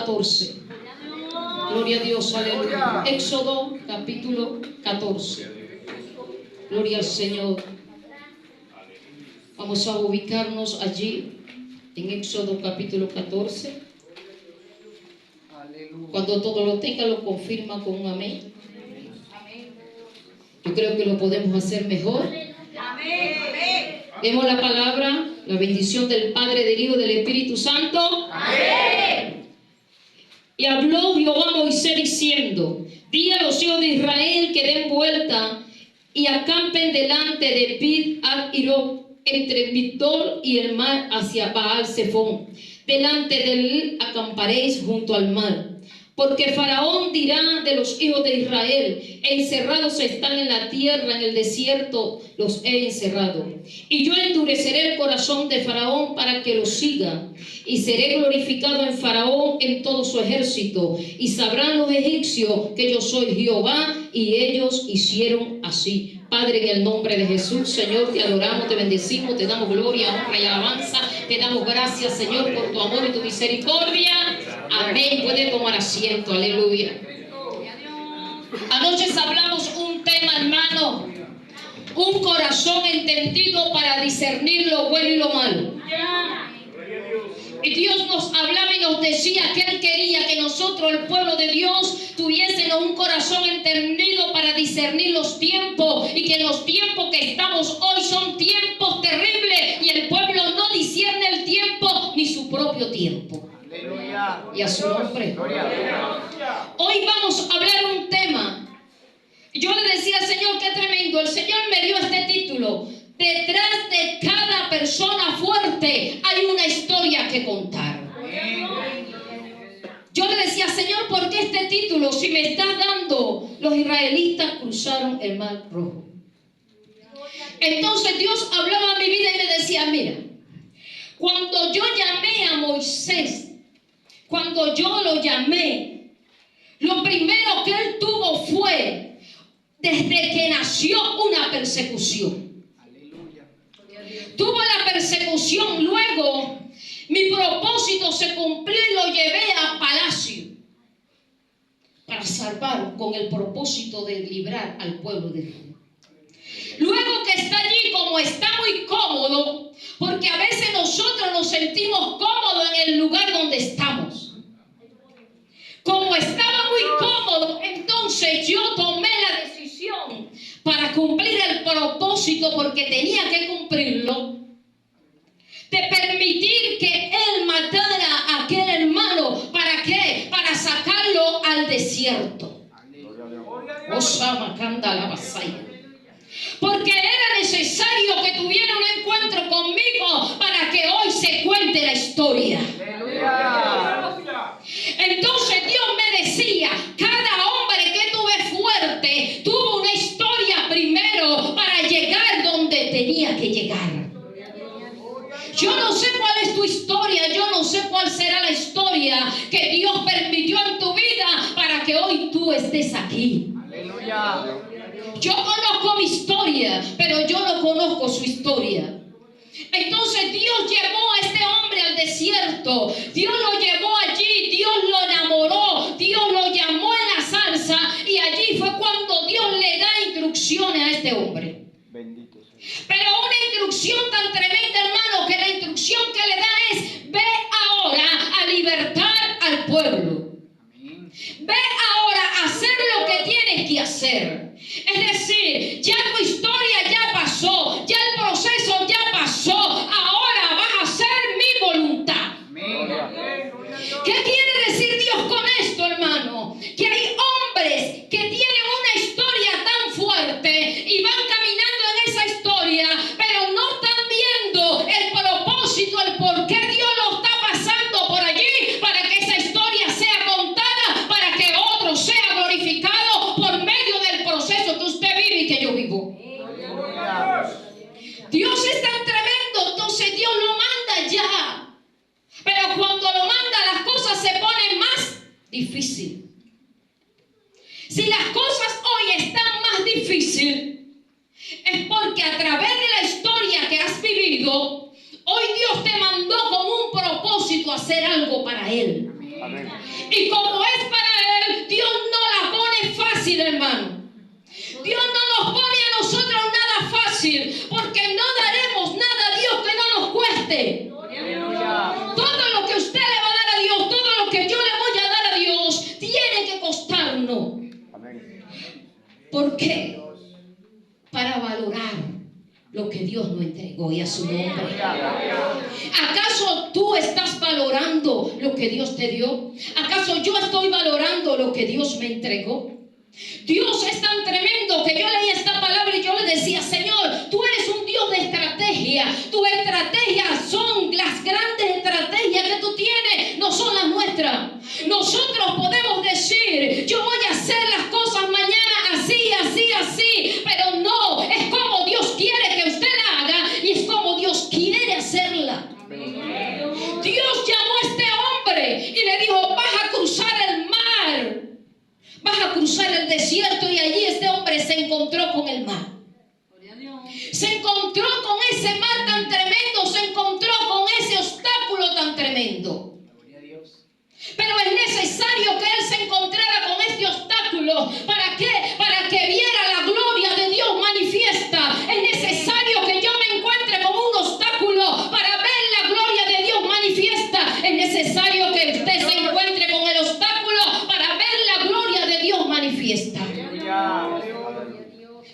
14. Gloria a Dios, aleluya. Éxodo capítulo 14. Gloria al Señor. Vamos a ubicarnos allí en Éxodo capítulo 14. Cuando todo lo tenga, lo confirma con un amén. Yo creo que lo podemos hacer mejor. Vemos la palabra, la bendición del Padre, del Hijo y del Espíritu Santo. Amén. Y habló Jehová a Moisés diciendo: di a los hijos de Israel que den vuelta y acampen delante de Pi-hahirot, entre Migdol y el mar, hacia Baal-Zephón. Delante de él acamparéis junto al mar. Porque Faraón dirá de los hijos de Israel: encerrados están en la tierra, en el desierto los he encerrado. Y yo endureceré el corazón de Faraón para que los siga. Y seré glorificado en Faraón en todo su ejército. Y sabrán los egipcios que yo soy Jehová. Y ellos hicieron así. Padre, en el nombre de Jesús, Señor, te adoramos, te bendecimos, te damos gloria, honra y alabanza. Te damos gracias, Señor, por tu amor y tu misericordia. Amén. Puede tomar asiento. Aleluya. Anoche hablamos un tema, hermano. Un corazón entendido para discernir lo bueno y lo malo. Y Dios nos hablaba y nos decía que Él quería que nosotros, el pueblo de Dios, tuviésemos un corazón entendido para discernir los tiempos. Y que los tiempos que estamos hoy son tiempos terribles. Y el pueblo no discierne el tiempo ni su propio tiempo. Y a su nombre. Hoy vamos a hablar un tema. Yo le decía al Señor, qué tremendo. El Señor me dio este título: detrás de cada persona fuerte hay una historia que contar. Yo le decía, Señor, ¿por qué este título? Si me estás dando, los israelitas cruzaron el mar rojo. Entonces Dios hablaba a mi vida y me decía, mira, cuando yo llamé a Moisés, cuando yo lo llamé, lo primero que él tuvo fue, desde que nació, una persecución. Tuvo la persecución, luego mi propósito se cumplió y lo llevé a palacio para salvar, con el propósito de librar al pueblo de Dios. Luego que está allí, como está muy cómodo, porque a veces nosotros nos sentimos cómodos en el lugar donde estamos. Como estaba muy cómodo, entonces yo tomé la decisión para cumplir el propósito, porque tenía que cumplirlo, de permitir que él matara a aquel hermano. ¿Para qué? Para sacarlo al desierto. Porque era necesario que tuviera un encuentro conmigo para que hoy se cuente la historia. Entonces Dios me decía, cada hombre que tuve fuerte tuvo una historia primero para llegar donde tenía que llegar. Yo no sé cuál es tu historia, yo no sé cuál será la historia que Dios permitió en tu vida para que hoy tú estés aquí. Aleluya. Yo conozco mi historia, pero yo no conozco su historia. Entonces Dios llevó a este hombre al desierto. Dios lo llevó allí, Dios lo enamoró, Dios lo llamó en la salsa, y allí fue cuando Dios le da instrucciones a este hombre. Bendito sea. Pero una instrucción tan tremenda, hermano, que la instrucción que le da es: ve ahora a libertar al pueblo. Ve ahora a hacer lo que tienes que hacer. Es decir, ya tu historia ya pasó, ya el proceso ya pasó. Ahora vas a hacer mi voluntad. ¿Qué quiere decir Dios con esto, hermano? Que hay hombres que tienen una historia tan fuerte y van caminando en esa historia, pero no están viendo el propósito, el por qué Dios lo está pasando por allí, para que esa historia sea contada, para que otro sea glorificado por medio del proceso que usted vive y que yo vivo. Dios es tan tremendo, entonces Dios lo manda ya. Pero cuando lo manda, las cosas se ponen más difíciles. Si las cosas hoy están más difíciles, es porque a través de la historia que has vivido, hoy Dios te mandó con un propósito a hacer algo para Él. Amén. Y como es para Él, Dios no la pone fácil, hermano. Dios no nos pone a nosotros nada fácil, porque no daremos nada a Dios que no nos cueste. Todo lo que usted le va a dar a Dios, todo lo que yo le voy a dar a Dios, tiene que costarnos. ¿Por qué? Para valorar lo que Dios nos entregó y a su nombre. ¿Acaso tú estás valorando lo que Dios te dio? ¿Acaso yo estoy valorando lo que Dios me entregó? Dios es tan tremendo que yo leía esta palabra y yo le decía: Señor, tú eres un Dios de estrategia. Tus estrategias son las grandes estrategias que tú tienes, no son las nuestras. Nosotros podemos decir: yo voy a hacer las cosas mañana así, así, así, pero no, es como Dios quiere que usted la haga y es como Dios quiere hacerla. Dios llamó a este hombre y le dijo: vas a cruzar el mar, vas a cruzar el desierto. Y allí este hombre se encontró con el mar. Se encontró con ese mar tan tremendo, se encontró con ese obstáculo tan tremendo. Pero es necesario que él se encontrara con este obstáculo. ¿Para qué? Para que viera la gloria de Dios manifiesta. Es necesario que yo me encuentre con un obstáculo para ver la gloria de Dios manifiesta. Es necesario que usted se encuentre con el obstáculo para ver la gloria de Dios manifiesta.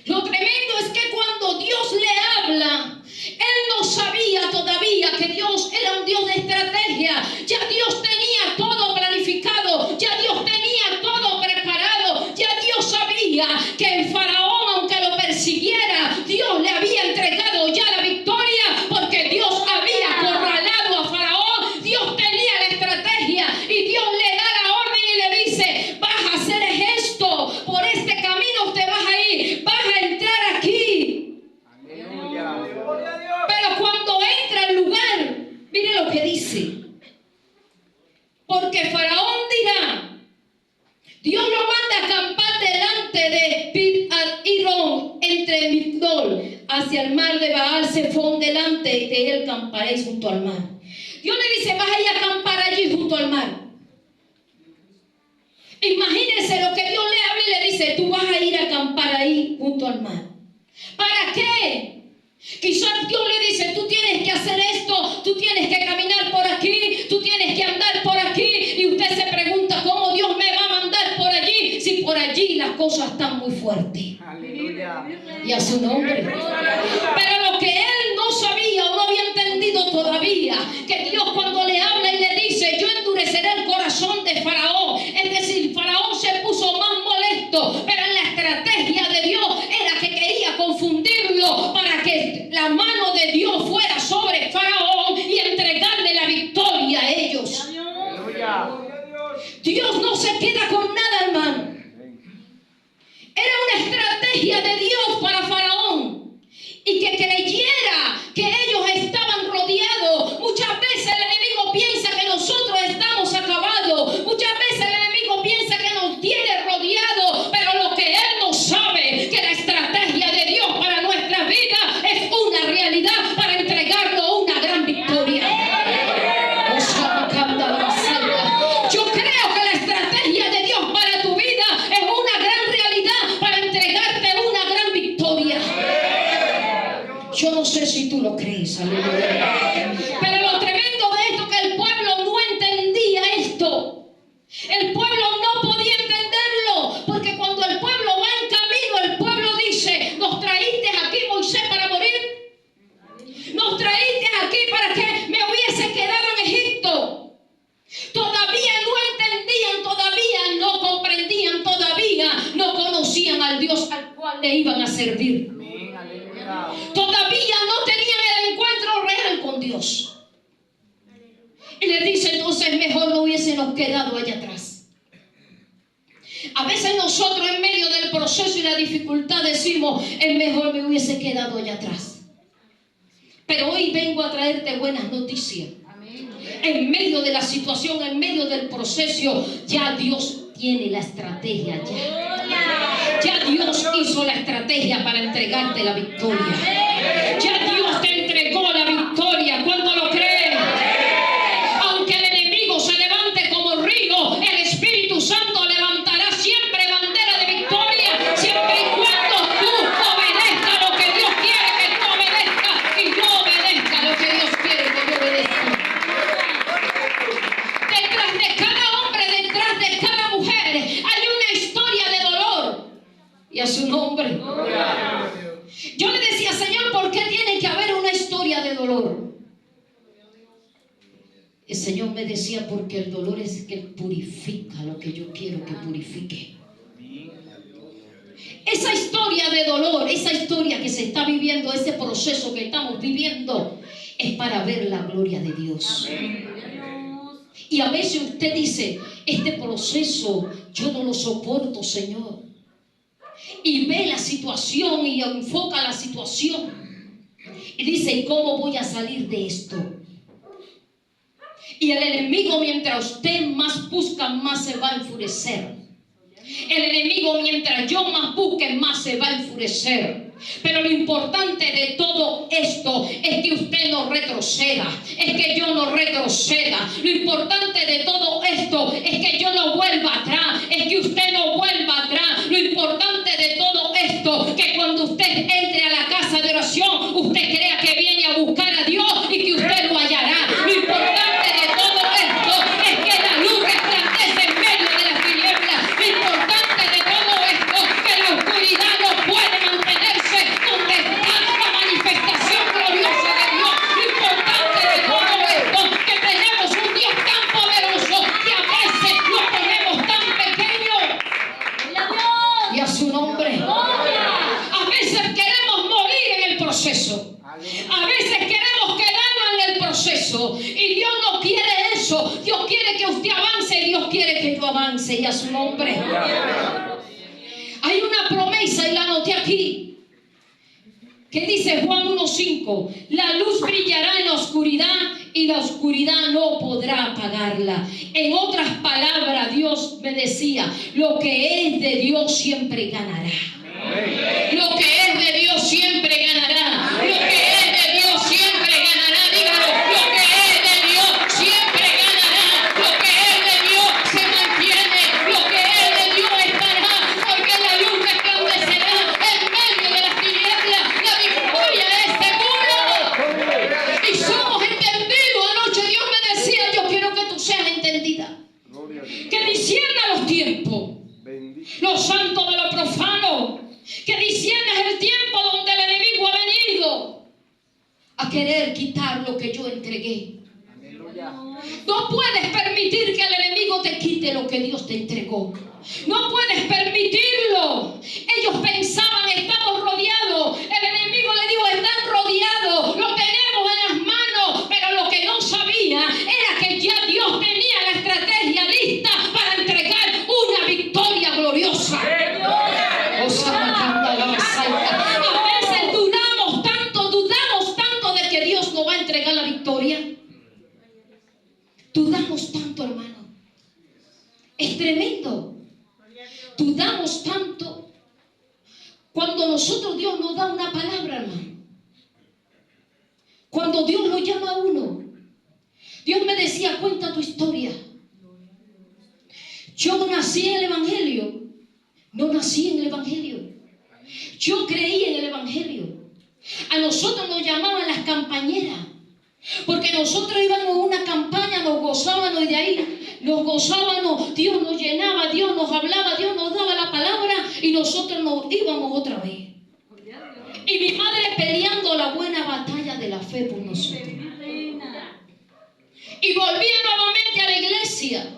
Lo tremendo es que cuando Dios le habla, él no sabía todavía que Dios era un Dios de estrategia. Ya Dios tenía todo planificado, ya Dios tenía todo preparado, ya Dios sabía que el faraón, aunque lo persiguiera, Dios le había entregado ya la victoria, porque Dios había acorralado a faraón. Dios tenía la estrategia y Dios le da la orden y le dice: vas a hacer esto, por este camino te vas a ir, vas a entrar aquí. Pero cuando entra al lugar, mire lo que dice: porque faraón dirá, Dios lo manda a acampar delante de Pit-Irón, entre Migdol, hacia el mar de Baal-Zephón, delante de él camparéis junto al mar. Dios le dice: vas a ir a acampar allí junto al mar. Imagínense lo que Dios le habla y le dice: tú vas a ir a acampar ahí junto al mar. ¿Para qué? Quizás Dios le dice: tú tienes que hacer esto, tú tienes que caminar por aquí, tú tienes que andar por aquí. Y usted se pregunta: ¿cómo Dios me va a mandar por allí si por allí las cosas están muy fuertes? Aleluya. Y a su nombre. Pero lo que él no sabía o no había entendido todavía, que Dios cuando le habla y le dice: yo endureceré el corazón de Faraón, es decir, Faraón se puso más molesto, pero en la estrategia de Dios era que quería confundirlo para que la mano de Dios fuera sobre Faraón y entregarle la victoria a ellos. Dios no se queda con nada, hermano. Era una estrategia de Dios para Faraón, y que creyera que ellos estaban rodeados. Muchas veces el enemigo piensa que nosotros estamos acabados. Muchas veces el enemigo piensa que nos tiene rodeados, pero lo que él no sabe, que la estrategia de Dios para nuestra vida es una realidad para entregarnos una gran victoria. Yo creo que la estrategia de Dios para tu vida es una gran realidad para entregarte una gran victoria. Yo no sé si tú lo crees, aleluya. Pero lo tremendo de esto es que el pueblo no entendía esto. El pueblo no podía entenderlo, porque cuando el pueblo va en camino, el pueblo dice: ¿nos traíste aquí, Moisés, para morir? ¿Nos traíste aquí para que me hubiese quedado en Egipto? Todavía no entendían, todavía no comprendían, todavía no conocían al Dios al cual le iban a servir. Todavía no tenían el encuentro real con Dios. Y le dice: entonces mejor no hubiésemos quedado allá atrás. A veces nosotros en medio del proceso y la dificultad decimos: es mejor me hubiese quedado allá atrás. Pero hoy vengo a traerte buenas noticias. En medio de la situación, en medio del proceso, ya Dios tiene la estrategia. Ya Dios hizo la estrategia para entregarte la victoria. Ya Dios te entregó la victoria. ¿Cuándo lo crees? Aunque el enemigo se levante como río, el detrás de cada hombre, detrás de cada mujer, hay una historia de dolor. Y a su nombre. Yo le decía, Señor, ¿por qué tiene que haber una historia de dolor? El Señor me decía, porque el dolor es que purifica lo que yo quiero que purifique. Esa historia de dolor, esa historia que se está viviendo, ese proceso que estamos viviendo, es para ver la gloria de Dios. Y a veces usted dice, este proceso yo no lo soporto, Señor. Y ve la situación y enfoca la situación. Y dice, ¿cómo voy a salir de esto? Y el enemigo, mientras usted más busca, más se va a enfurecer. El enemigo, mientras yo más busque, más se va a enfurecer. Pero lo importante de todo esto es que usted no retroceda, es que yo no retroceda. Lo importante de todo esto es que yo no vuelva atrás, es que usted no vuelva atrás. Lo importante de todo esto, que cuando usted entre a la casa de oración, usted crea que viene a buscar a Dios y que usted lo hallará. Lo importante de todo esto es que la luz resplandece en medio de las tinieblas. Lo importante de todo esto es que la oscuridad no puede mantenerse donde está la manifestación gloriosa de Dios. Lo importante de todo esto es que tenemos un Dios tan poderoso que a veces lo ponemos tan pequeño. Y a su nombre. A veces queremos morir en el proceso. A veces queremos quedarnos en el proceso. Y Dios no quiere eso. Dios quiere que usted avance. Dios quiere que yo avance. Y a su nombre. Hay una promesa y la anoté aquí, que dice Juan 1:5: la luz brillará en la oscuridad y la oscuridad no podrá apagarla. En otras palabras, Dios me decía, lo que es de Dios siempre ganará. Lo que es de Dios siempre ganará. Lo que es de Dios siempre ganará. Dígalo, lo que es de Dios siempre ganará. Lo que es de Dios se mantiene. Lo que es de Dios estará, porque la luz resplandecerá en medio de las tinieblas. La victoria es segura. Y somos entendidos. Anoche Dios me decía, yo quiero que tú seas entendida, que discierna los tiempos, lo santo de lo profano, que disciernas el tiempo donde el enemigo ha venido a querer quitar lo que yo entregué. No puedes permitir que el enemigo te quite lo que Dios te entregó. No puedes permitirlo. Ellos pensaban, estamos rodeados. El enemigo le dijo, están rodeados, lo tenemos en las manos. Pero lo que no sabía era que ya Dios tenía la estrategia lista para entregar una victoria gloriosa. A veces dudamos tanto de que Dios nos va a entregar la victoria. Dudamos tanto, hermano. Es tremendo. Dudamos tanto cuando Dios nos da una palabra, hermano. Cuando Dios lo llama a uno. Dios me decía, cuenta tu historia. Yo nací en el Evangelio. No nací en el Evangelio. Yo creí en el Evangelio. A nosotros nos llamaban las campañeras, porque nosotros íbamos a una campaña, nos gozábamos y de ahí nos gozábamos. Dios nos llenaba, Dios nos hablaba, Dios nos daba la palabra y nosotros nos íbamos otra vez. Y mi madre peleando la buena batalla de la fe por nosotros. Y volvía nuevamente a la iglesia.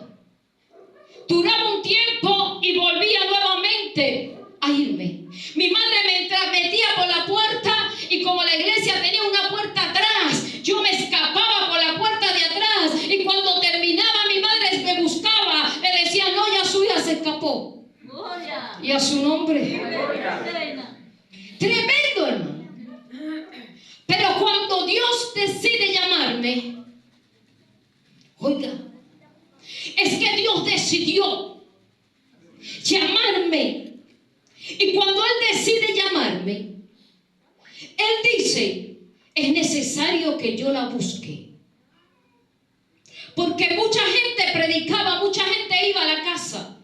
Duraba un tiempo y volvía nuevamente a irme. Mi madre me metía por la puerta y como la iglesia tenía una puerta atrás, yo me escapaba por la puerta de atrás y cuando terminaba mi madre me buscaba, me decía, no, ya su hija se escapó. Y a su nombre. Tremendo, hermano. Pero cuando Dios decide llamarme, oiga, es que Dios decidió llamarme. Y cuando Él decide llamarme, Él dice, es necesario que yo la busque. Porque mucha gente predicaba, mucha gente iba a la casa.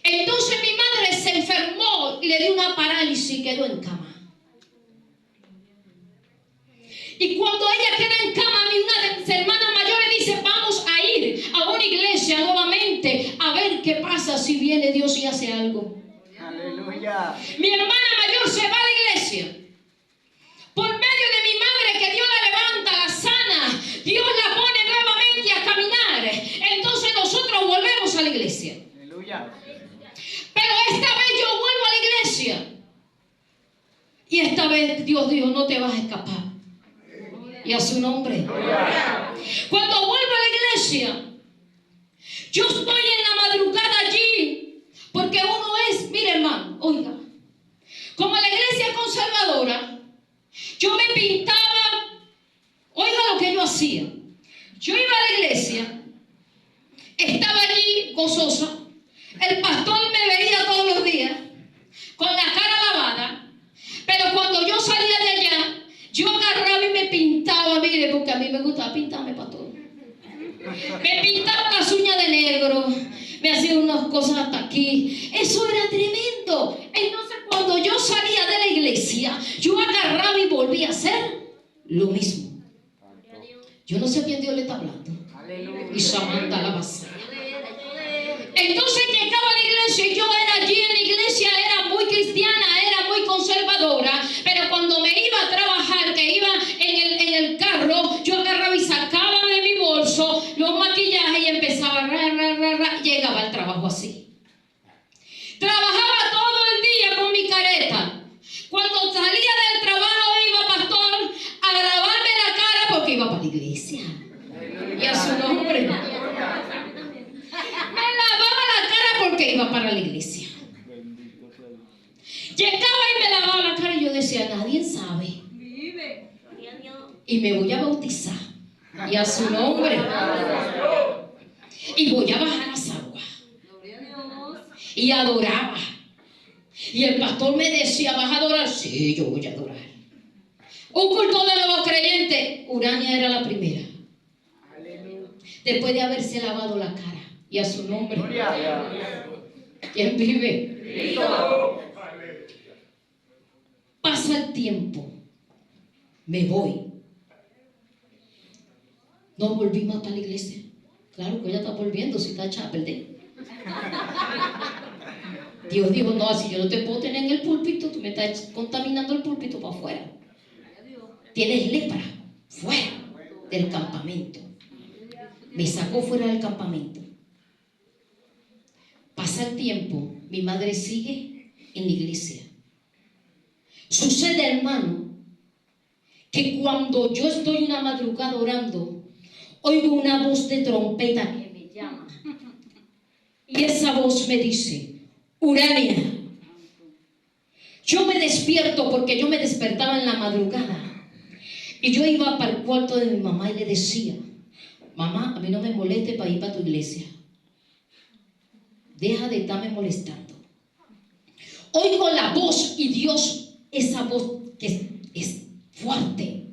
Entonces mi madre se enfermó y le dio una parálisis y quedó en cama. Y cuando ella queda en cama, una de mis hermanas mayores dice, vamos a ir solamente a ver qué pasa si viene Dios y hace algo. Aleluya. Mi hermana mayor se va a la iglesia. Por medio de mi madre, que Dios la levanta, la sana, Dios la pone nuevamente a caminar. Entonces nosotros volvemos a la iglesia. Aleluya. Pero esta vez yo vuelvo a la iglesia. Y esta vez Dios dijo, no te vas a escapar. Y a su nombre. Cuando vuelvo a la iglesia, yo estoy en la madrugada allí. Porque uno es, mire hermano, oiga, como la iglesia conservadora, yo me pintaba, oiga lo que yo hacía. Yo iba a la iglesia, estaba allí gozosa, el pastor me veía todos los días, con la cara lavada, pero cuando yo salía de allá, yo agarraba y me pintaba, mire, porque a mí me gustaba pintarme para todo. Me pintaba las uñas de negro, me hacía unas cosas hasta aquí. Eso era tremendo. Entonces cuando yo salía de la iglesia, yo agarraba y volvía a hacer lo mismo. Yo no sé a quién Dios le está hablando. Y Samantha la vasalla. Entonces llegaba a la iglesia y yo era allí en la iglesia, era muy cristiana, era muy conservadora, pero cuando me iba a trabajar, que iba en el carro, yo agarraba y sacaba de mi bolso los maquillajes y empezaba llegaba al trabajo así. Trabajaba todo el día con mi careta. Cuando salía del trabajo iba, pastor, a lavarme la cara porque iba para la iglesia. Y a su nombre. Me lavaba la cara porque iba para la iglesia. Llegaba y me lavaba la cara y yo decía, nadie sabe. Y me voy a bautizar. Y a su nombre. Y voy a bajar las aguas. Y adoraba. Y el pastor me decía, ¿vas a adorar? Sí, yo voy a adorar. Un culto de nuevos creyentes. Urania era la primera. Después de haberse lavado la cara. Y a su nombre. ¿Quién vive? Pasa el tiempo. Me voy. No volví más para la iglesia. Claro que ella está volviendo, si está hecha a perder. Dios dijo, no, si yo no te puedo tener en el púlpito, tú me estás contaminando el púlpito para afuera. Tienes lepra, fuera del campamento. Me sacó fuera del campamento. Pasa el tiempo, mi madre sigue en la iglesia. Sucede, hermano, que cuando yo estoy una madrugada orando, oigo una voz de trompeta que me llama. Y esa voz me dice, Urania. Yo me despierto porque yo me despertaba en la madrugada. Y yo iba para el cuarto de mi mamá y le decía, mamá, a mí no me moleste para ir para tu iglesia. Deja de estarme molestando. Oigo la voz y Dios, esa voz que es fuerte.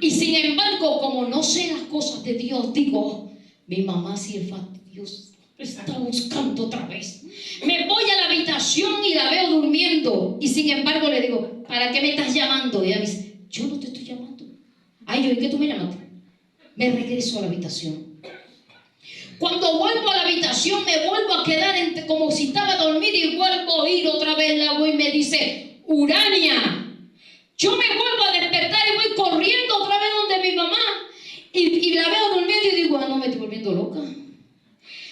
Y sin embargo, como no sé las cosas de Dios, digo, mi mamá si es Dios está buscando otra vez. Me voy a la habitación y la veo durmiendo. Y sin embargo le digo, ¿para qué me estás llamando? Y ella me dice, yo no te estoy llamando. Ay, yo, ¿y qué tú me llamaste? Me regreso a la habitación. Cuando vuelvo a la habitación me vuelvo a quedar como si estaba dormida y vuelvo a oír otra vez la voz y me dice, Urania. Yo me vuelvo a despertar y voy corriendo otra vez donde mi mamá y la veo durmiendo y digo, no me estoy volviendo loca.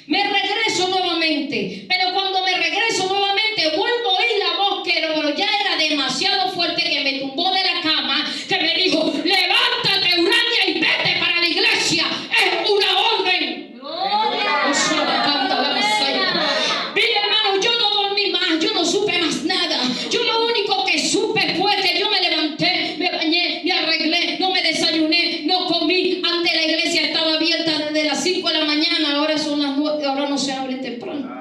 Me regreso nuevamente, pero cuando me regreso nuevamente vuelvo a oír la voz que ya era demasiado fuerte, que me tumbó de la cama, que me dijo, levántate, Urania, y vete para la iglesia. Es una orden. Mire, hermano, yo no dormí más, yo no supe más nada. Yo lo único que supe fue que yo me levanté, me bañé, me arreglé, no me desayuné, no comí. Antes la iglesia estaba abierta desde las 5 de la mañana, ahora son las 9, ahora no se abre temprano.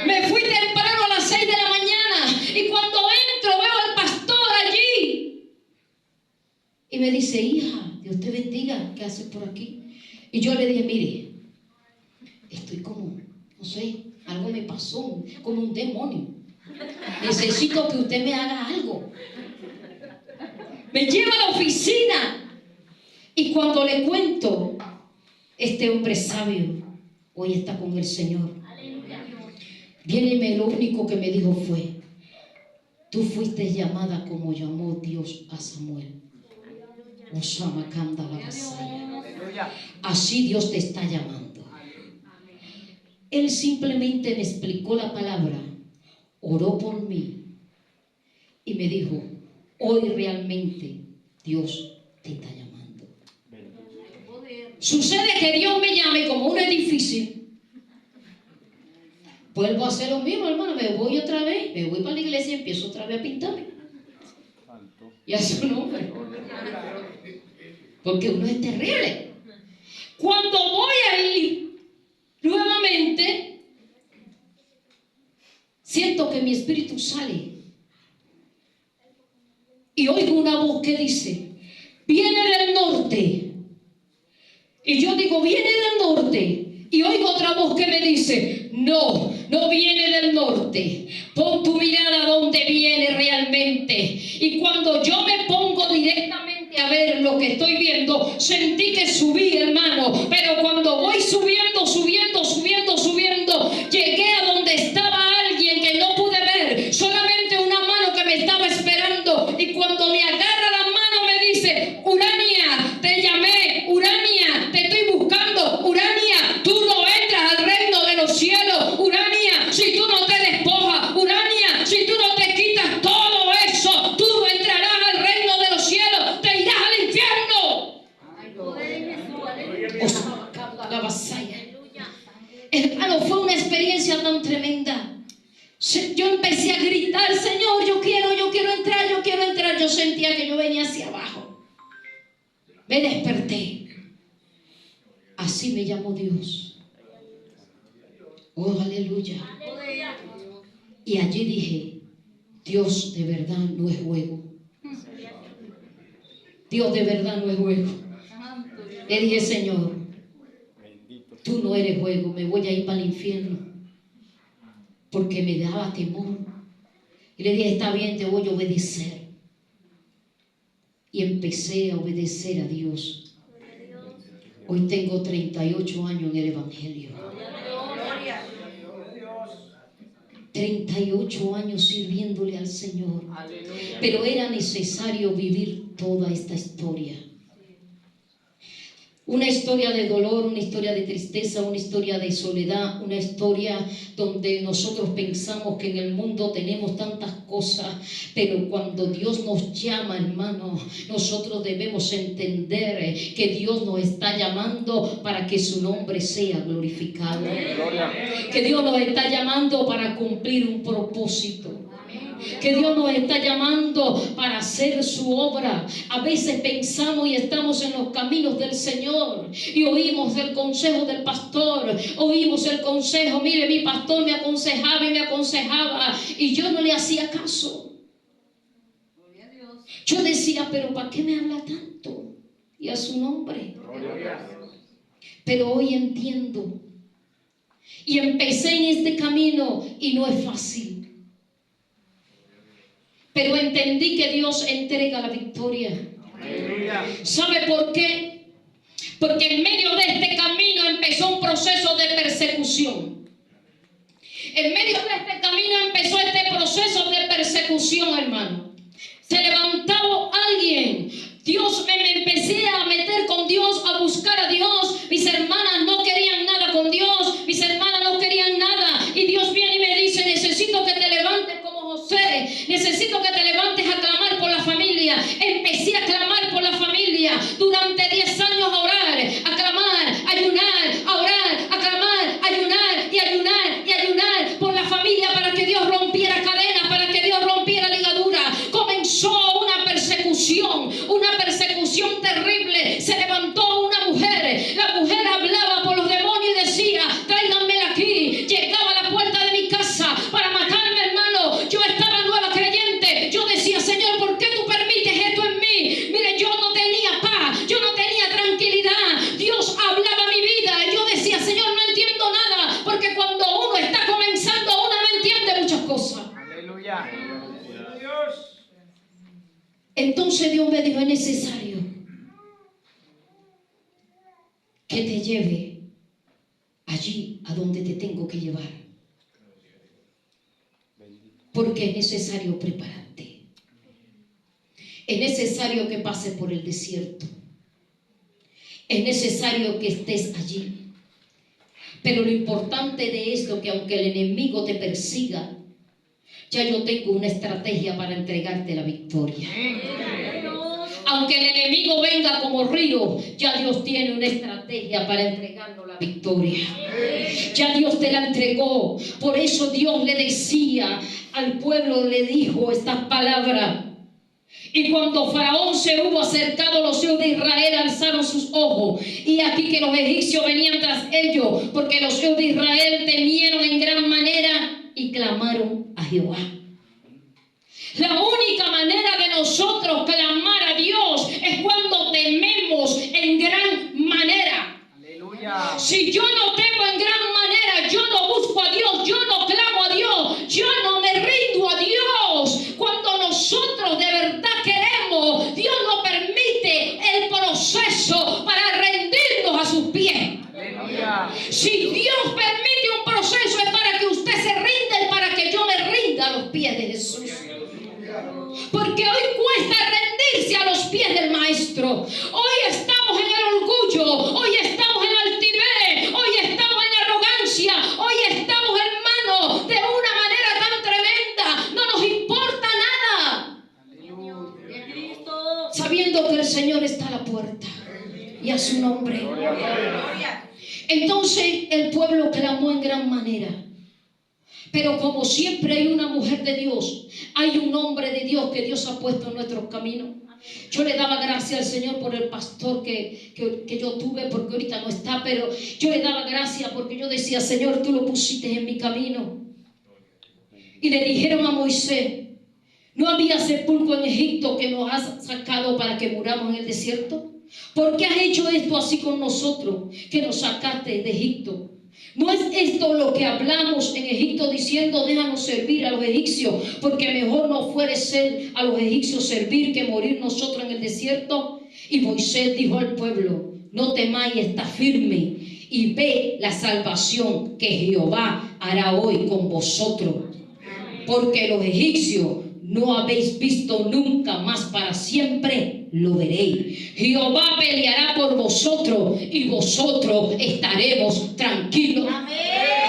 Me fui temprano a las 6 de la mañana y cuando entro veo al pastor allí. Y me dice, hija, Dios te bendiga, ¿qué haces por aquí? Y yo le dije, mire, estoy como, no sé, algo me pasó, como un demonio. Necesito que usted me haga algo. Me lleva a la oficina y cuando le cuento, este hombre sabio, hoy está con el Señor. Viene y lo único que me dijo fue: tú fuiste llamada como llamó Dios a Samuel. Osama Kanda la Basaya. Así Dios te está llamando. Él simplemente me explicó la palabra, oró por mí y me dijo: hoy realmente Dios te está llamando. Sucede que Dios me llame, como uno es difícil, vuelvo a hacer lo mismo, hermano. Me voy otra vez, me voy para la iglesia y empiezo otra vez a pintarme y a su nombre, porque uno es terrible. Cuando voy a ir nuevamente, siento que mi espíritu sale y oigo una voz que dice: viene del norte. Y yo digo: viene del norte. Y oigo otra voz que me dice: no, no viene del norte. Pon tu mirada donde viene realmente. Y cuando yo me pongo directamente a ver lo que estoy viendo, sentí que subí, hermano. Pero cuando voy subiendo, llegué a donde estaba alguien que no pude ver, solamente una mano que me estaba esperando. Y cuando me agarra la mano me dice: Urania, te llamé, Urania, te estoy buscando, Urania, tú no entras al reino de los cielos, Urania, si tú no te despojas, Urania, si tú no te quitas todo eso, tú no entrarás al reino de los cielos, te irás al infierno. La vasalla. Hermano, fue una experiencia tan tremenda. Yo empecé a gritar: Señor, yo quiero entrar. Yo sentía que yo venía hacia abajo. Me desperté. Así me llamó Dios. Oh, aleluya. Y allí dije: Dios de verdad no es juego. Dios de verdad no es juego. Le dije: Señor, tú no eres juego. Me voy a ir para el infierno, porque me daba temor. Y le dije: está bien, te voy a obedecer. Y empecé a obedecer a Dios. Hoy tengo 38 años en el Evangelio. 38 años sirviéndole al Señor. Pero era necesario vivir toda esta historia. Una historia de dolor, una historia de tristeza, una historia de soledad, una historia donde nosotros pensamos que en el mundo tenemos tantas cosas, pero cuando Dios nos llama, hermano, nosotros debemos entender que Dios nos está llamando para que su nombre sea glorificado. Que Dios nos está llamando para cumplir un propósito. Que Dios nos está llamando para hacer su obra. A veces pensamos y estamos en los caminos del Señor y oímos el consejo del pastor, oímos el consejo. Mire, mi pastor me aconsejaba y yo no le hacía caso. Yo decía: pero ¿para qué me habla tanto? Y a su nombre. Pero hoy entiendo. Y empecé en este camino y no es fácil. Pero entendí que Dios entrega la victoria. ¿Sabe por qué? Porque en medio de este camino empezó un proceso de persecución. En medio de este camino empezó este proceso de persecución, hermano. Se levantaba alguien. Dios, me empecé a meter con Dios, a buscar a Dios. Mis hermanas no querían nada con Dios. Mis hermanas no querían nada. Y Dios viene y me dice: necesito que te levantes como José. Necesito que te levantes a clamar por la familia. Empecé a clamar por la familia. Durante 10 años a orar, a clamar, a ayunar, a orar, a clamar, a ayunar y ayunar y ayunar por la familia, para que Dios rompiera cadenas, para que Dios rompiera ligaduras. Comenzó una persecución terrible. Se levantó una mujer. La mujer hablaba por los demonios y decía: tráiganmela aquí. Llegaba a la puerta de mi casa para matarme, hermano. Yo estaba nueva creyente. Yo decía: Señor, ¿por qué tú permites esto en mí? Mire, yo no tenía paz, yo no tenía tranquilidad. Dios hablaba mi vida y yo decía: Señor, no entiendo nada, porque cuando uno está comenzando, uno no entiende muchas cosas. Aleluya. Entonces Dios me dijo: es necesario que te lleve a allí a donde te tengo que llevar. Porque es necesario prepararte. Es necesario que pases por el desierto. Es necesario que estés allí. Pero lo importante de esto, que aunque el enemigo te persiga, ya yo tengo una estrategia para entregarte la victoria. Aunque el enemigo venga como río, ya Dios tiene una estrategia para entregarnos la victoria. Ya Dios te la entregó. Por eso Dios le decía al pueblo, le dijo estas palabras. Y cuando Faraón se hubo acercado, los hijos de Israel alzaron sus ojos. Y aquí que los egipcios venían tras ellos, porque los hijos de Israel temieron en gran manera y clamaron a Jehová. La única manera de nosotros clamar a Dios es cuando tememos en gran manera. Aleluya. Si yo no temo en gran manera, yo no busco a Dios, yo no clamo a Dios, yo no me rindo a Dios. Cuando nosotros de verdad queremos, Dios nos permite el proceso para rendirnos a sus pies. Aleluya. Si Dios permite un proceso es para que usted se rinda y para que yo me rinda a los pies de Jesús. Porque hoy cuesta rendirse a los pies del Maestro. Hoy estamos en el orgullo, hoy estamos en la altivez, hoy estamos en la arrogancia, hoy estamos, hermanos, de una manera tan tremenda. No nos importa nada. Aleluya. Sabiendo que el Señor está a la puerta y a su nombre. Entonces el pueblo clamó en gran manera. Pero como siempre hay una mujer de Dios, hay un hombre de Dios que Dios ha puesto en nuestros caminos. Yo le daba gracias al Señor por el pastor que yo tuve, porque ahorita no está, pero yo le daba gracias porque yo decía, Señor, tú lo pusiste en mi camino. Y le dijeron a Moisés, ¿no había sepulcro en Egipto que nos has sacado para que muramos en el desierto? ¿Por qué has hecho esto así con nosotros, que nos sacaste de Egipto? ¿No es esto lo que hablamos en Egipto diciendo, déjanos servir a los egipcios, porque mejor nos fuere ser a los egipcios servir que morir nosotros en el desierto? Y Moisés dijo al pueblo, no temáis, está firme y ve la salvación que Jehová hará hoy con vosotros, porque los egipcios no habéis visto nunca, más para siempre lo veréis. Jehová peleará por vosotros y vosotros estaremos tranquilos. Amén.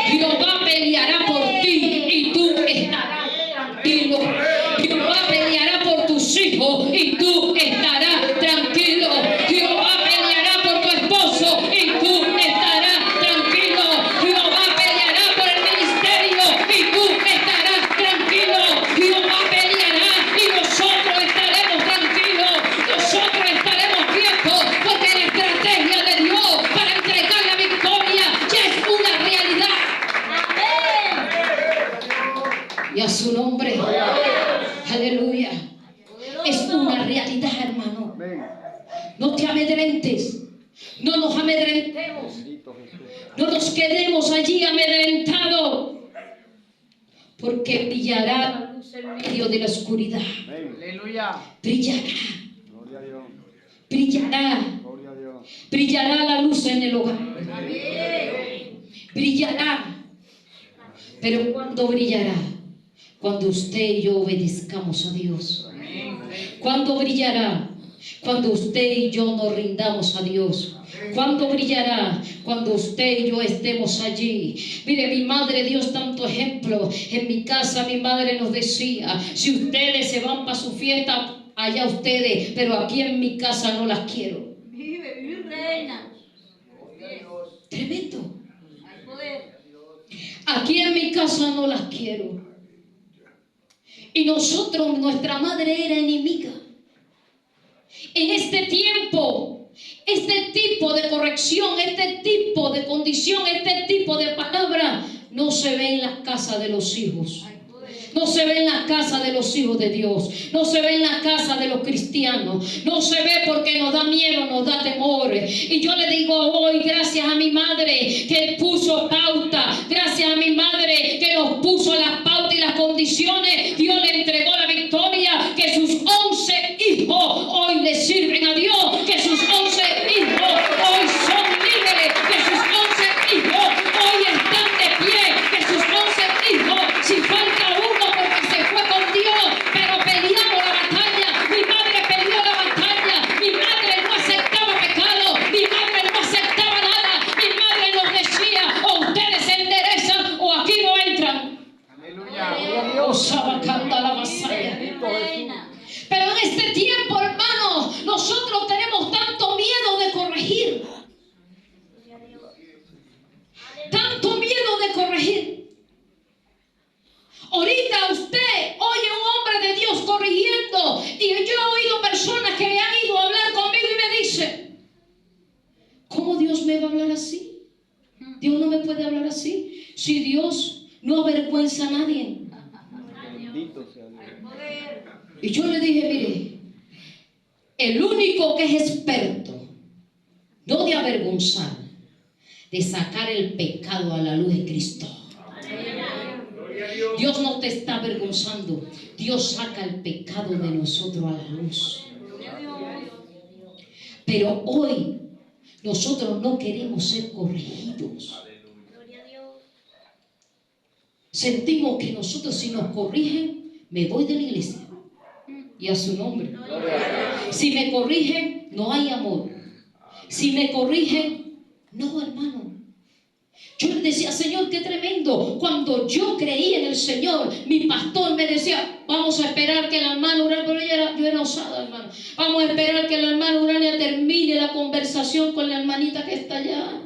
Jehová peleará por ti y tú estarás tranquilo. Jehová peleará por tus hijos y tú estarás tranquilo. Jehová peleará por tu esposo y tú estarás tranquilo. Jehová peleará por el ministerio y tú estarás tranquilo. Jehová peleará y nosotros estaremos tranquilos. Nosotros estaremos quietos porque la estrategia de Dios para entregar la victoria ya es una realidad. Amén. Y a su nombre. Aleluya. Es una realidad, hermano. No te amedrentes. No nos amedrentemos. No nos quedemos allí amedrentados. Porque brillará la luz en medio de la oscuridad. Aleluya. Brillará. Gloria a Dios. Brillará. Gloria a Dios. Brillará la luz en el hogar. Brillará. Pero ¿cuándo brillará? Cuando usted y yo obedezcamos a Dios. ¿Cuándo brillará? Cuando usted y yo nos rindamos a Dios. ¿Cuándo brillará? Cuando usted y yo estemos allí. Mire, mi madre dio tanto ejemplo. En mi casa mi madre nos decía, si ustedes se van para su fiesta, allá ustedes, pero aquí en mi casa no las quiero. Vive reina. Tremendo. Al poder. Aquí en mi casa no las quiero. Y nosotros, nuestra madre era enemiga. En este tiempo, este tipo de corrección, este tipo de condición, este tipo de palabra no se ve en las casas de los hijos. No se ve en la casa de los hijos de Dios. No se ve en la casa de los cristianos. No se ve porque nos da miedo, nos da temor. Y yo le digo hoy, gracias a mi madre que puso pauta, gracias a mi madre que nos puso las pautas y las condiciones, Dios le entregó la victoria, que sus 11 hijos hoy le sirven a Dios, que sus 11 hijos hoy son líderes, que sus 11 hijos hoy Tanto miedo de corregir. Ahorita usted oye un hombre de Dios corrigiendo y yo he oído personas que han ido a hablar conmigo y me dicen, ¿cómo Dios me va a hablar así? Dios no me puede hablar así. Si Dios no avergüenza a nadie. Bendito sea Dios. Y yo le dije, mire, el único que es experto, no de avergonzar, de sacar el pecado a la luz de Cristo. Dios no te está avergonzando. Dios saca el pecado de nosotros a la luz. Pero hoy nosotros no queremos ser corregidos. Sentimos que nosotros, si nos corrigen, me voy de la iglesia. Y a su nombre. Si me corrigen, no hay amor. Si me corrigen, no, hermano. Yo le decía, Señor, qué tremendo. Cuando yo creí en el Señor, mi pastor me decía, vamos a esperar que la hermana Urania, pero yo era osada, hermano. Vamos a esperar que la hermana Urania termine la conversación con la hermanita que está allá,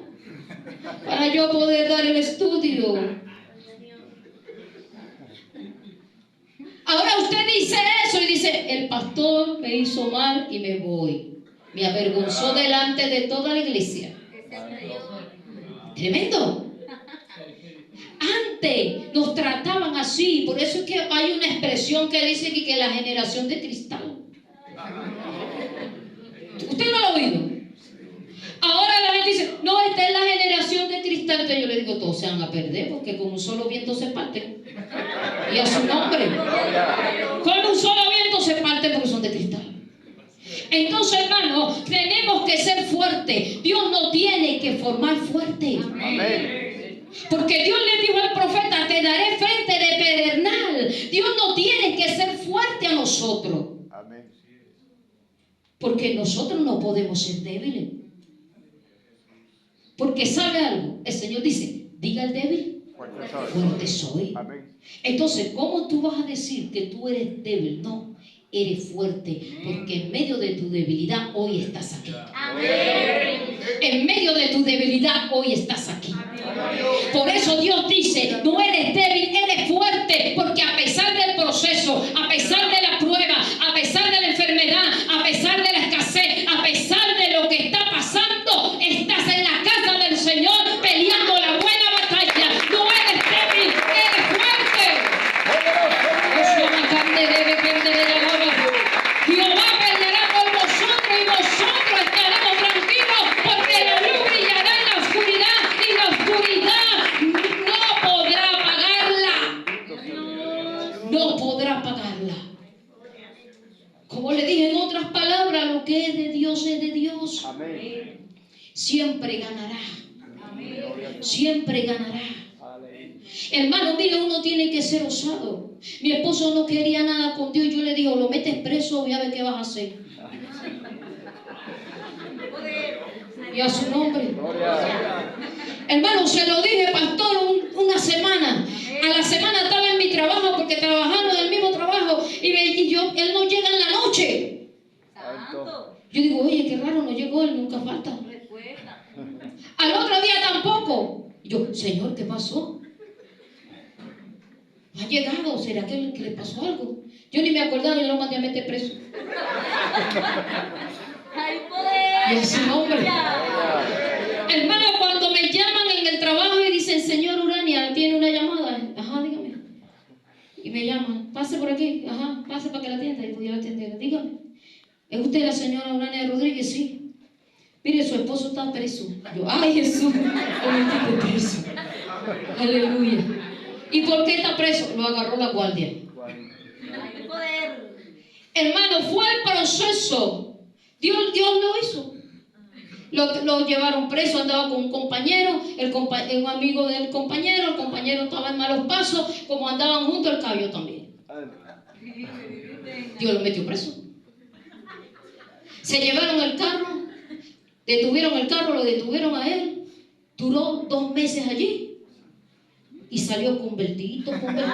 para yo poder dar el estudio. Ahora usted dice eso y dice, el pastor me hizo mal y me voy. Me avergonzó delante de toda la iglesia. Tremendo. Antes nos trataban así, por eso es que hay una expresión que dice que la generación de cristal. ¿Usted no lo ha oído? Ahora la gente dice, no, esta es la generación de cristal. Entonces yo le digo, todos se van a perder porque con un solo viento se parten. Y a su nombre. Con un solo viento se parten porque son de cristal. Entonces, hermano, tenemos que ser fuertes. Dios nos tiene que formar fuertes. Porque Dios le dijo al profeta, te daré frente de pedernal. Dios no tiene que ser fuerte a nosotros. Porque nosotros no podemos ser débiles. Porque sabe algo, el Señor dice, diga al débil, fuerte soy. Entonces, ¿cómo tú vas a decir que tú eres débil? No, eres fuerte, porque en medio de tu debilidad hoy estás aquí. En medio de tu debilidad hoy estás aquí. Por eso Dios dice, no eres débil, eres fuerte, porque a pesar del proceso, a pesar de la prueba, a pesar de la enfermedad, a pesar de la escasez, a pesar de lo que está pasando, estás en la casa del Señor peleando la buena batalla. No eres débil, eres fuerte. Jehová peleará por vosotros y vosotros estaremos tranquilos, porque la luz brillará en la oscuridad y la oscuridad no podrá apagarla. No podrá apagarla. Como le dije en otras palabras, lo que es de Dios es de Dios. Siempre ganará. Siempre ganará. Hermano, mire, uno tiene que ser osado. Mi esposo no quería nada con Dios y yo le digo, lo metes preso, voy a ver qué vas a hacer. Y a su nombre. Hermano, se lo dije, pastor, una semana. A la semana estaba en mi trabajo porque trabajamos en el mismo trabajo y él no llega en la noche. Yo digo, oye, qué raro, no llegó, él nunca falta. Al otro día tampoco. Yo, Señor, ¿qué pasó? ¿No ha llegado? ¿Será que le pasó algo? Yo ni me acordaba y lo mandé a meter preso. Y a su nombre. Hermano, cuando me llaman en el trabajo y dicen, señor Urania, tiene una llamada. Ajá, dígame. Y me llaman, pase por aquí. Ajá, pase para que la atienda. Y voy a atender. Dígame. ¿Es usted la señora Urania Rodríguez? Sí. Mire, su esposo está preso. Yo, ay Jesús, lo metí preso. Aleluya. ¿Y por qué está preso? Lo agarró la guardia. Hermano, fue el proceso. Dios lo hizo. Lo llevaron preso, andaba con un compañero, un amigo del compañero, el compañero estaba en malos pasos, como andaban juntos, el cabello también. Dios lo metió preso. Se llevaron el carro, detuvieron el carro, lo detuvieron a él, duró 2 meses allí y salió convertido. Y a su nombre,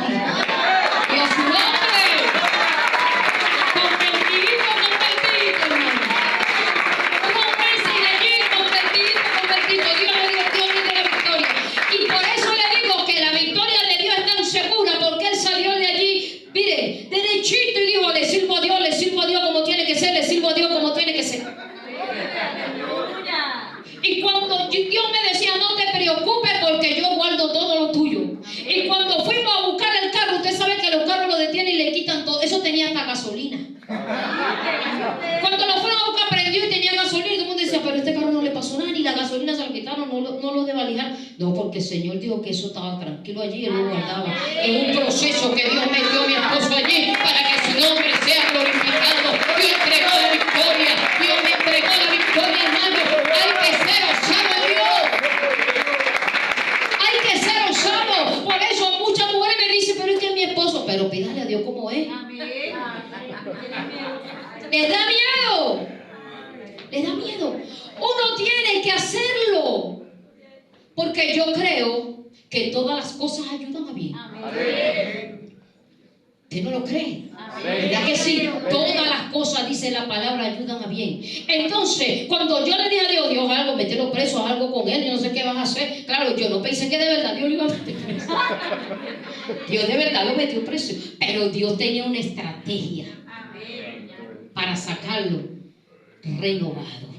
convertido, hermano. 2 meses y allí convertido. Dios me dio la victoria. No, porque el Señor dijo que eso estaba tranquilo allí, Él lo guardaba. Es un proceso que Dios metió a mi esposo allí para que su nombre sea glorificado. Dios entregó la victoria. Dios me entregó la victoria, hermano. Hay que ser osado en Dios. Hay que ser osado. Por eso muchas mujeres me dicen, pero es que es mi esposo. Pero pídale a Dios como es. ¿Les da miedo? ¿Les da miedo? Uno tiene que hacerlo. Porque yo creo que todas las cosas ayudan a bien. ¿Usted no lo cree? ¿Verdad que sí? Todas las cosas, dice la palabra, ayudan a bien. Entonces, cuando yo le dije a Dios, Dios, algo, mételo preso, algo con él, yo no sé qué vas a hacer. Claro, yo no pensé que de verdad Dios lo iba a meter preso. Dios de verdad lo metió preso. Pero Dios tenía una estrategia para sacarlo renovado.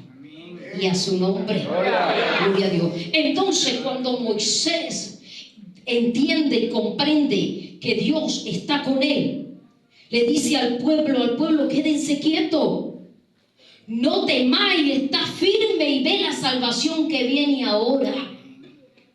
Y a su nombre, gloria a Dios. Entonces, cuando Moisés entiende y comprende que Dios está con él, le dice al pueblo, quédense quietos, no temáis, está firme y ve la salvación que viene ahora,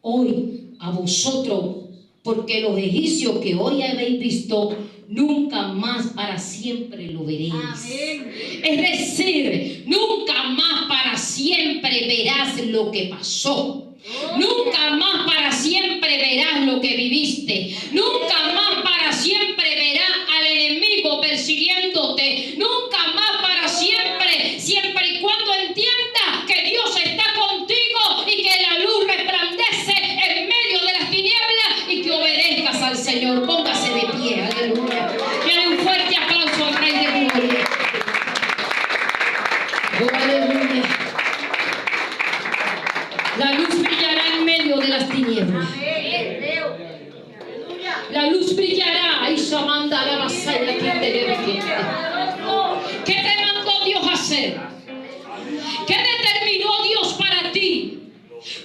hoy, a vosotros, porque los egipcios que hoy habéis visto, nunca más para siempre lo veréis. Amén. Es decir, nunca más para siempre verás lo que pasó. Nunca más para siempre verás lo que viviste. Nunca más para siempre verás al enemigo persiguiéndote. Nunca más para siempre, siempre y cuando entiendas que Dios está contigo y que la luz resplandece en medio de las tinieblas y que obedezcas al Señor. Póngase de pie, aleluya. Dale un fuerte aplauso al Rey de Gloria. Oh, aleluya. La luz brillará en medio de las tinieblas. La luz brillará. Y Samanda la vasalla que te debe. ¿Qué te mandó Dios a hacer? ¿Qué determinó Dios para ti?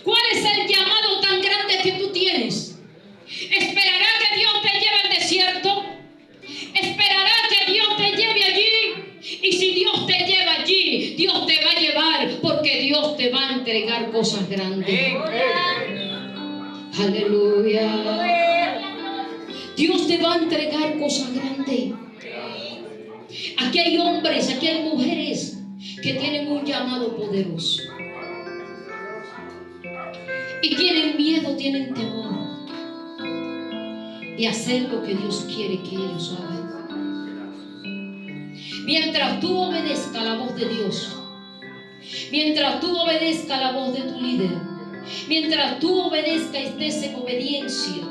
¿Cuál es el llamado tan grande que tú tienes? ¿Esperará que Dios te lleve al desierto? ¿Esperará que Dios te lleve allí? Y si Dios te lleva allí, Dios te va a llevar, porque Dios te va a entregar cosas grandes. Aleluya. Dios te va a entregar cosas grandes. Aquí hay hombres, aquí hay mujeres que tienen un llamado poderoso. Y tienen miedo, tienen temor de hacer lo que Dios quiere que ellos hagan. Mientras tú obedezcas la voz de Dios, mientras tú obedezcas la voz de tu líder, mientras tú obedezcas y estés en obediencia,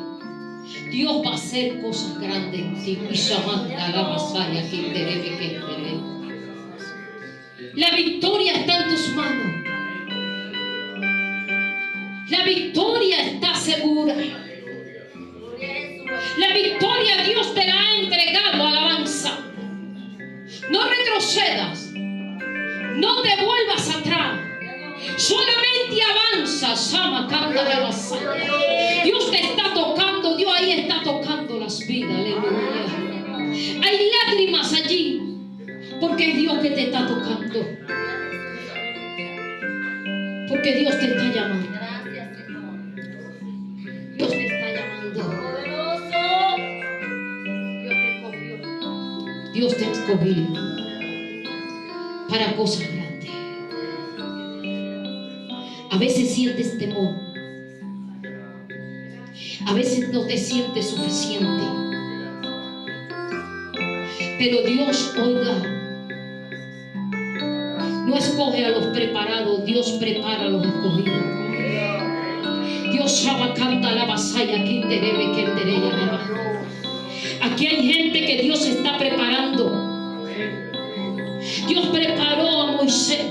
Dios va a hacer cosas grandes. La victoria está en tus manos. La victoria está segura. La victoria Dios te la ha entregado, alabanza. No retrocedas, no te vuelvas atrás, solamente avanza. Sama, canta la basada. Dios te está tocando, Dios ahí está tocando las vidas, aleluya. Hay lágrimas allí, porque es Dios que te está tocando, porque Dios te está llamando. Dios te está llamando. Dios te escogió para cosas grandes. A veces sientes temor. A veces no te sientes suficiente. Pero Dios, oiga, no escoge a los preparados, Dios prepara a los escogidos. Dios canta la vasalla que debe que endereza. Aquí hay gente que Dios está preparando. Dios preparó a Moisés.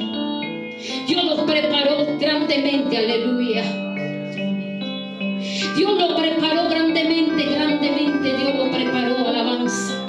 Dios los preparó grandemente, aleluya. Dios lo preparó grandemente, grandemente. Dios lo preparó, alabanza.